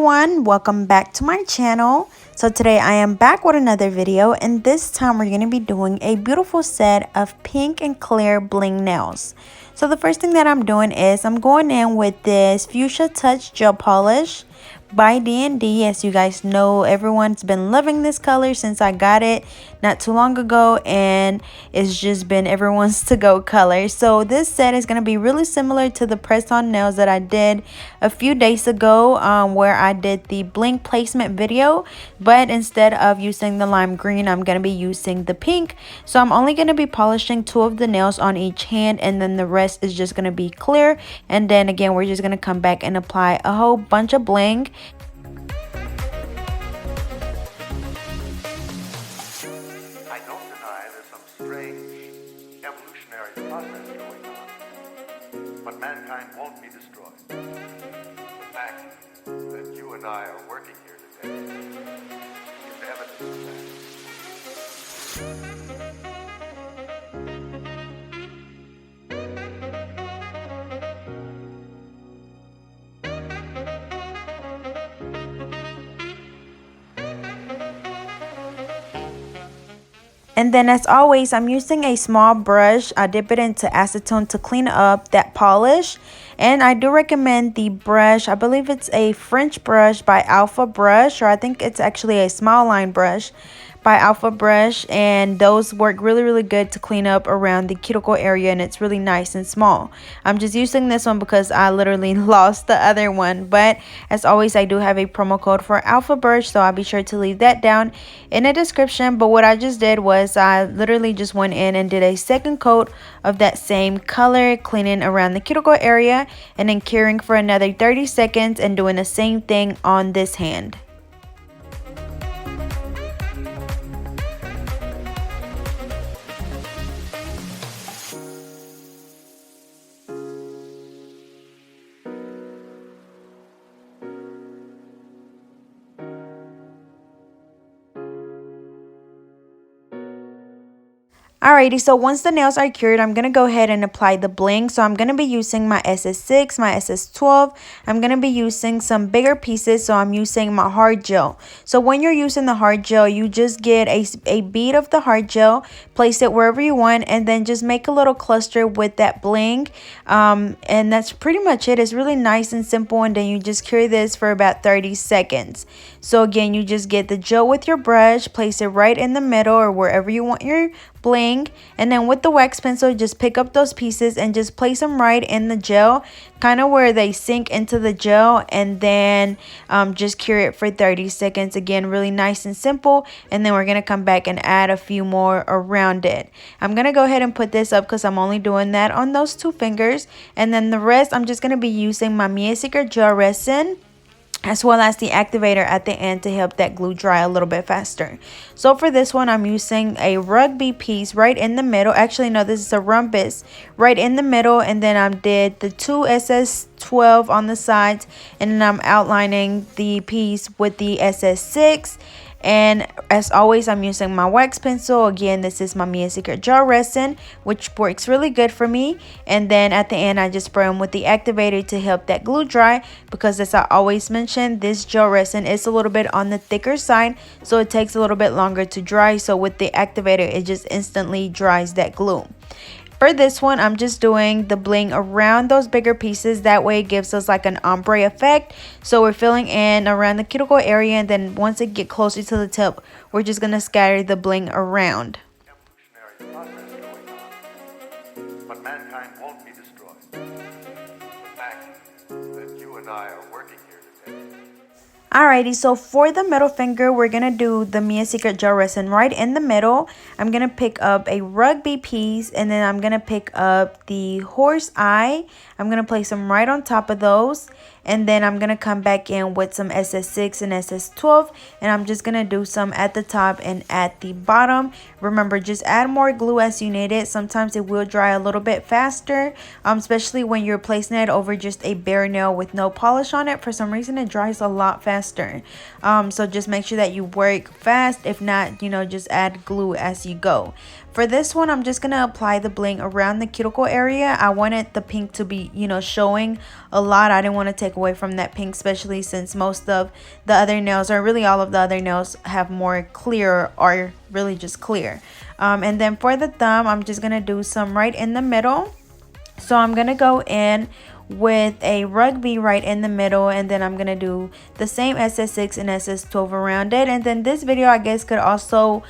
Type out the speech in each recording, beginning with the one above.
everyone, welcome back to my channel. So today I am back with another video, and this time we're going to be doing a beautiful set of pink and clear bling nails. So the first thing that I'm doing is I'm going in with this Fuchsia Touch Gel Polish by D&D. As you guys know, everyone's been loving this color since I got it not too long ago, and it's just been everyone's to-go color. So this set is going to be really similar to the press-on nails that I did a few days ago, where I did the bling placement video, but instead of using the lime green, I'm going to be using the pink. So I'm only going to be polishing 2 of the nails on each hand, and then the rest is just going to be clear. And then again, we're just going to come back and apply a whole bunch of bling. I don't deny there's some strange evolutionary process going on, but mankind won't be destroyed. The fact that you and I are working here today is evidence of that. And then as always, I'm using a small brush. I dip it into acetone to clean up that polish. And I do recommend the brush. I believe it's a French brush by Alpha Brush, or I think it's actually a small line brush by Alpha Brush, and those work really good to clean up around the cuticle area, and it's really nice and small. I'm just using this one because I literally lost the other one, but as always, I do have a promo code for Alpha Brush, so I'll be sure to leave that down in the description. But what I just did was I literally just went in and did a second coat of that same color, cleaning around the cuticle area, and then curing for another 30 seconds and doing the same thing on this hand. Alrighty, so once the nails are cured, I'm going to go ahead and apply the bling. So I'm going to be using my SS6, my SS12. I'm going to be using some bigger pieces, so I'm using my hard gel. So when you're using the hard gel, you just get a bead of the hard gel, place it wherever you want, and then just make a little cluster with that bling. And that's pretty much it. It's really nice and simple, and then you just cure this for about 30 seconds. So again, you just get the gel with your brush, place it right in the middle or wherever you want your bling, and then with the wax pencil, just pick up those pieces and just place them right in the gel, kind of where they sink into the gel, and then just cure it for 30 seconds. Again, really nice and simple. And then we're going to come back and add a few more around it. I'm going to go ahead and put this up because I'm only doing that on those 2 fingers, and then the rest I'm just going to be using my Mia Secret gel resin, as well as the activator at the end to help that glue dry a little bit faster. So for this one, I'm using a rugby piece right in the middle. Actually, no, this is a rhombus right in the middle. And then I did the 2 SS12 on the sides. And then I'm outlining the piece with the SS6. And as always, I'm using my wax pencil. Again, this is my Mia Secret gel resin, which works really good for me. And then at the end, I just spray them with the activator to help that glue dry, because as I always mention, this gel resin is a little bit on the thicker side, so it takes a little bit longer to dry. So with the activator, it just instantly dries that glue. For this one, I'm just doing the bling around those bigger pieces. That way it gives us like an ombre effect. So we're filling in around the cuticle area, and then once it gets closer to the tip, we're just going to scatter the bling around. Evolutionary process going on, but mankind won't be destroyed. The fact that you and I are working here today. Alrighty, so for the middle finger, we're going to do the Mia Secret gel resin right in the middle. I'm going to pick up a rugby piece, and then I'm going to pick up the horse eye. I'm going to place them right on top of those. And then I'm going to come back in with some SS6 and SS12. And I'm just going to do some at the top and at the bottom. Remember, just add more glue as you need it. Sometimes it will dry a little bit faster, especially when you're placing it over just a bare nail with no polish on it. For some reason, it dries a lot faster. So just make sure that you work fast. If not, just add glue as you go. For this one, I'm just going to apply the bling around the cuticle area. I wanted the pink to be, showing a lot. I didn't want to take away from that pink, especially since most of the other nails, or really all of the other nails, have more clear or really just clear. And then for the thumb, I'm just going to do some right in the middle. So I'm going to go in with a rugby right in the middle, and then I'm gonna do the same SS6 and SS12 around it. And then this video, I guess, could also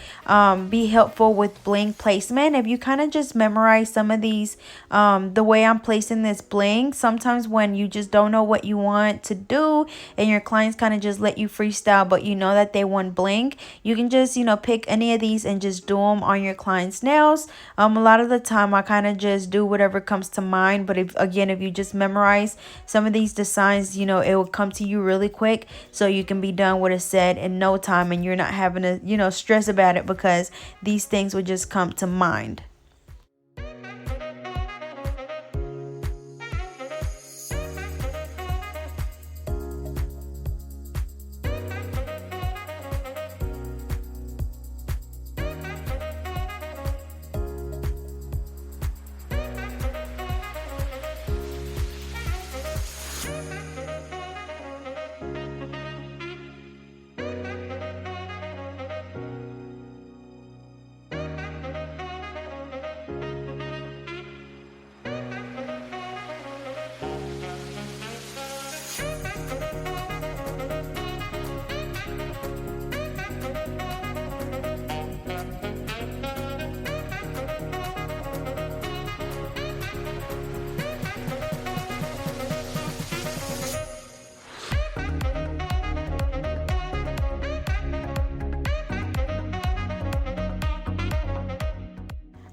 be helpful with bling placement. If you kind of just memorize some of these, the way I'm placing this bling, sometimes when you just don't know what you want to do and your clients kind of just let you freestyle, but you know that they want bling, you can just pick any of these and just do them on your clients' nails. A lot of the time I kind of just do whatever comes to mind, but if you just memorize some of these designs, it will come to you really quick, so you can be done with a set in no time, and you're not having to stress about it, because these things would just come to mind.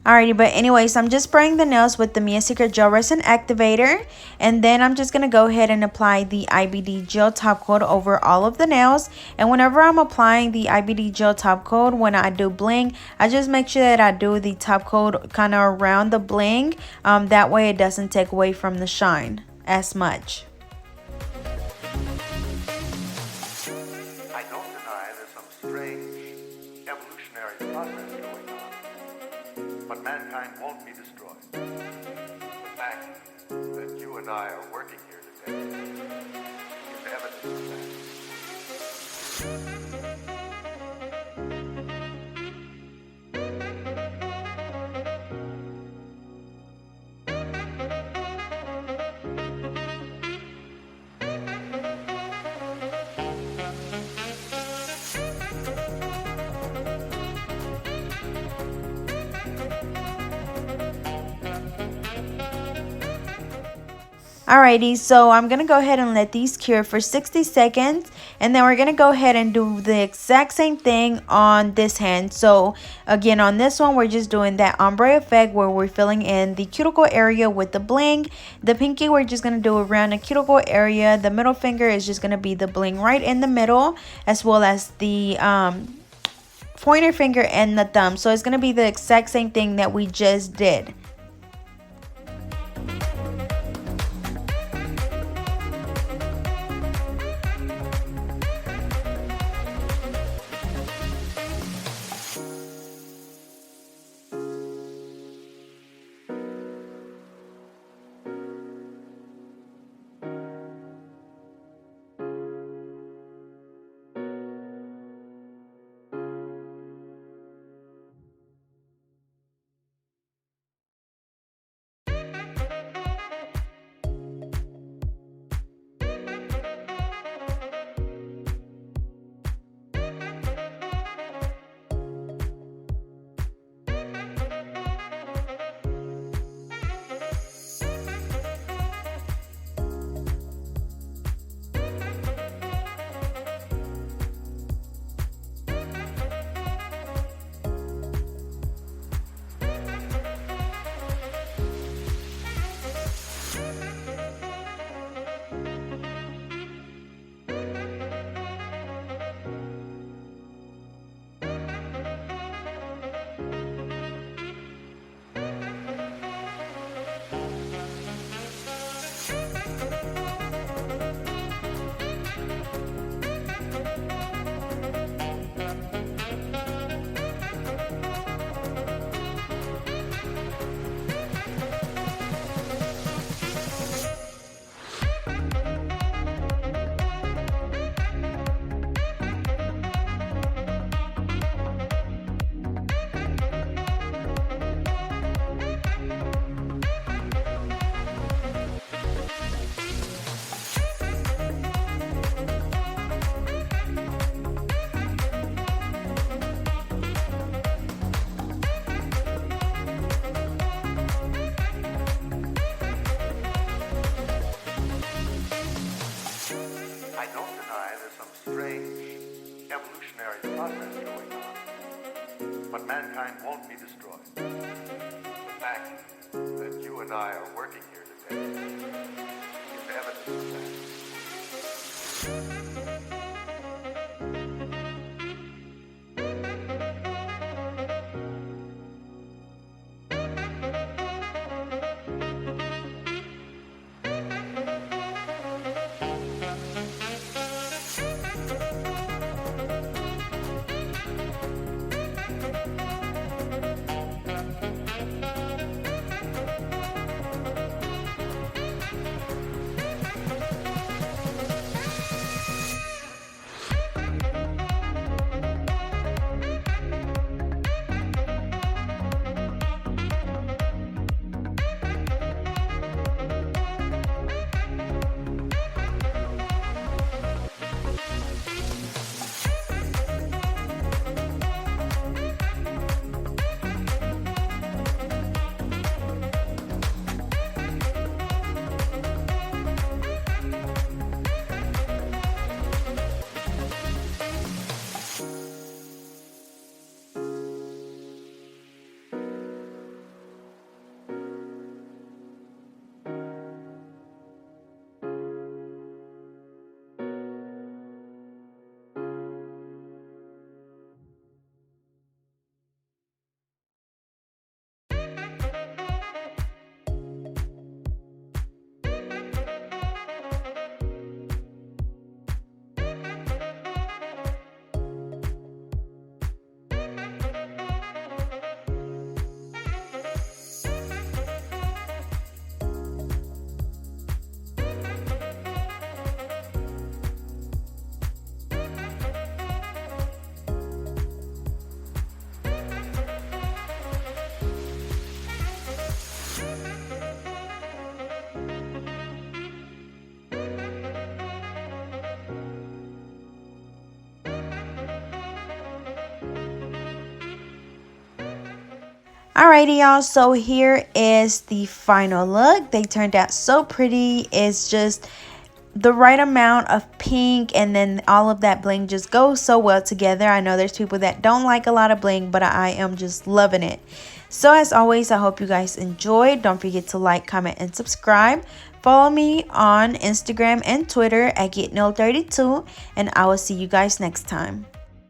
Alrighty, but anyways, I'm just spraying the nails with the Mia Secret Gel Resin Activator, and then I'm just going to go ahead and apply the IBD Gel Top Coat over all of the nails. And whenever I'm applying the IBD Gel Top Coat, when I do bling, I just make sure that I do the top coat kind of around the bling. That way it doesn't take away from the shine as much. I don't deny there's some strange evolutionary process going on, but mankind won't be destroyed. The fact that you and I are working here today is evidence of that. Alrighty, so I'm going to go ahead and let these cure for 60 seconds, and then we're going to go ahead and do the exact same thing on this hand. So again, on this one, we're just doing that ombre effect where we're filling in the cuticle area with the bling. The pinky, we're just going to do around the cuticle area. The middle finger is just going to be the bling right in the middle, as well as the pointer finger and the thumb. So it's going to be the exact same thing that we just did. deny there's some strange evolutionary process going on, but mankind won't be destroyed. The fact that you and I are working here today is evidence of that. Alrighty, y'all, so here is the final look. They turned out so pretty. It's just the right amount of pink, and then all of that bling just goes so well together. I know there's people that don't like a lot of bling, but I am just loving it. So as always, I hope you guys enjoyed. Don't forget to like, comment, and subscribe. Follow me on Instagram and Twitter at GetNail32, and I will see you guys next time.